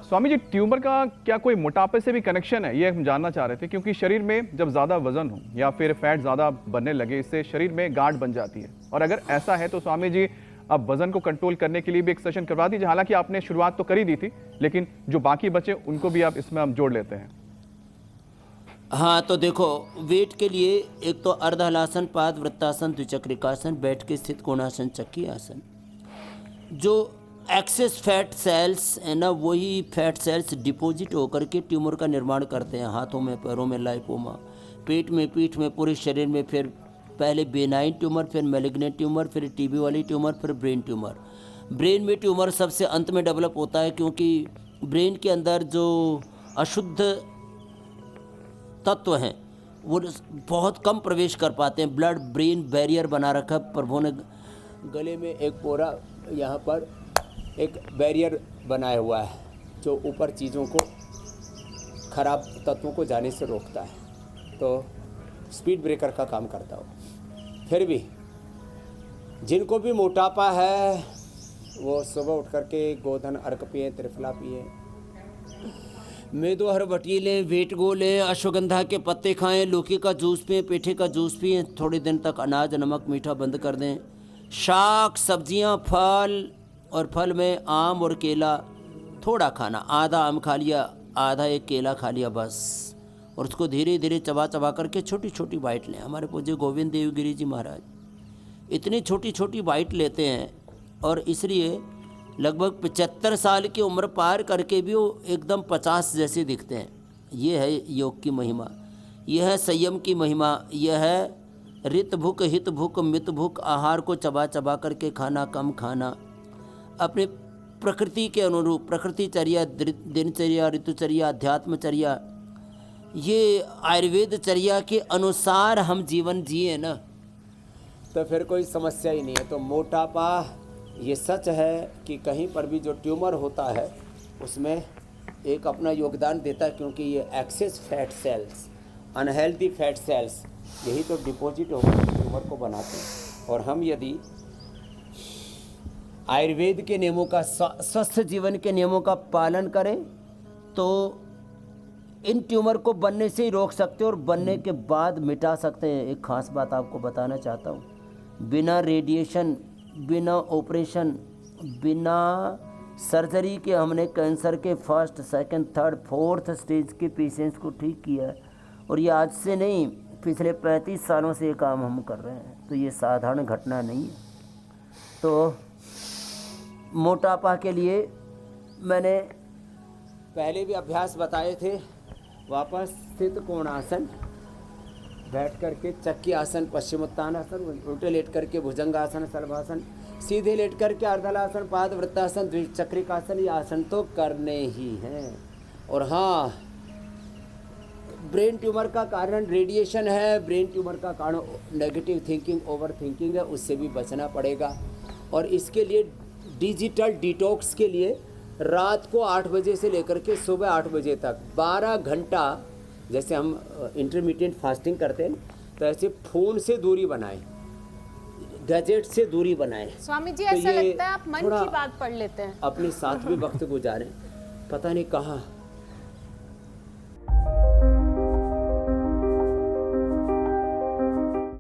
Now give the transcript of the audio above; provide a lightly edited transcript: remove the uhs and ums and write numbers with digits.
Swami ji, tumour का क्या कोई मोटापे से भी कनेक्शन है, ये हम जानना चाह रहे थे, क्योंकि शरीर में जब ज़्यादा वजन हो या फिर फैट ज़्यादा बनने लगे, इससे शरीर में गांठ बन जाती है। और अगर ऐसा है तो स्वामी जी, अब वजन को कंट्रोल करने के लिए भी एक सेशन करवा दीजिए। हालांकि आपने शुरुआत तो कर ही दी थी, लेकिन जो बाकी बचे उनको भी आप इसमें हम जोड़ लेते हैं। हाँ, तो देखो, वेट के लिए एक तो अर्ध हलासन, पाद वृत्तासन, द्विचक्रिकासन, बैठ के स्थित कोणासन, चक्की आसन। जो एक्सेस फैट सेल्स है ना, वही फैट सेल्स डिपॉजिट होकर के ट्यूमर का निर्माण करते हैं। हाथों में, पैरों में लाइपोमा, पेट में, पीठ में, पूरे शरीर में। फिर पहले बेनाइन ट्यूमर, फिर मैलिग्नेंट ट्यूमर, फिर टीबी वाली ट्यूमर, फिर ब्रेन ट्यूमर। ब्रेन में ट्यूमर सबसे अंत में डेवलप होता है, क्योंकि ब्रेन के अंदर जो अशुद्ध तत्व हैं वो बहुत कम प्रवेश कर पाते हैं। ब्लड ब्रेन बैरियर बना रखा है प्रभु ने, गले में एक पोरा, यहाँ पर एक बैरियर बनाया हुआ है जो ऊपर चीज़ों को, खराब तत्वों को जाने से रोकता है। तो स्पीड ब्रेकर का काम करता हो। फिर भी जिनको भी मोटापा है वो सुबह उठ करके गोधन अर्क पिए, त्रिफला पिए, मेदो हरबटी लें, वेटगो लें, अश्वगंधा के पत्ते खाएं, लौकी का जूस पिएं, पेठे का जूस पिएं। थोड़े दिन तक अनाज, नमक, मीठा बंद कर दें। शाक, सब्जियां, फल, और फल में आम और केला थोड़ा खाना। आधा आम खा लिया, आधा एक केला खा लिया बस। और उसको धीरे धीरे चबा चबा करके छोटी छोटी बाइट लें। हमारे पूज्य गोविंद देवगिरी जी महाराज इतनी छोटी छोटी बाइट लेते हैं, और इसलिए लगभग 75 साल की उम्र पार करके भी वो एकदम 50 जैसे दिखते हैं। ये है योग की महिमा, यह है संयम की महिमा, यह है रित भूख, हित भूख, मित भूख। आहार को चबा चबा करके खाना, कम खाना, अपने प्रकृति के अनुरूप, प्रकृतिचर्या, दिनचर्या, ऋतुचर्या, अध्यात्मचर्या, ये आयुर्वेद चर्या के अनुसार हम जीवन जिए ना, तो फिर कोई समस्या ही नहीं है। तो मोटापा, ये सच है कि कहीं पर भी जो ट्यूमर होता है उसमें एक अपना योगदान देता है, क्योंकि ये access fat cells, unhealthy fat cells, यही तो डिपॉजिट होकर ट्यूमर को बनाते हैं। और हम यदि आयुर्वेद के नियमों का, स्वस्थ जीवन के नियमों का पालन करें तो इन ट्यूमर को बनने से ही रोक सकते हैं और बनने के बाद मिटा सकते हैं। एक ख़ास बात आपको बताना चाहता हूँ, बिना रेडिएशन, बिना ऑपरेशन, बिना सर्जरी के हमने कैंसर के first, second, third, fourth stage के पेशेंट्स को ठीक किया है। और ये आज से नहीं, पिछले 35 सालों से ये काम हम कर रहे हैं। तो ये साधारण घटना नहीं है। तो मोटापा के लिए मैंने पहले भी अभ्यास बताए थे। वापस स्थित कोणासन, बैठ करके चक्की आसन, पश्चिमोत्तानासन, उल्टे लेट करके भुजंगासन, शलभासन, सीधे लेट करके अर्धलासन, पाद वृत्तासन, द्विचक्रिकासन, ये आसन तो करने ही हैं। और हाँ, ब्रेन ट्यूमर का कारण रेडिएशन है, ब्रेन ट्यूमर का कारण नेगेटिव थिंकिंग, ओवर थिंकिंग है, उससे भी बचना पड़ेगा। और इसके लिए डिजिटल डिटॉक्स के लिए रात को 8 बजे से लेकर के सुबह 8 बजे तक 12 घंटा, जैसे हम इंटरमीडिएट फास्टिंग करते हैं, तो ऐसे फ़ोन से दूरी बनाएं, गैजेट से दूरी बनाएं। स्वामी जी, तो ऐसा लगता है आप मन की बात पढ़ लेते हैं। अपने साथ भी वक्त गुजारें। पता नहीं कहाँ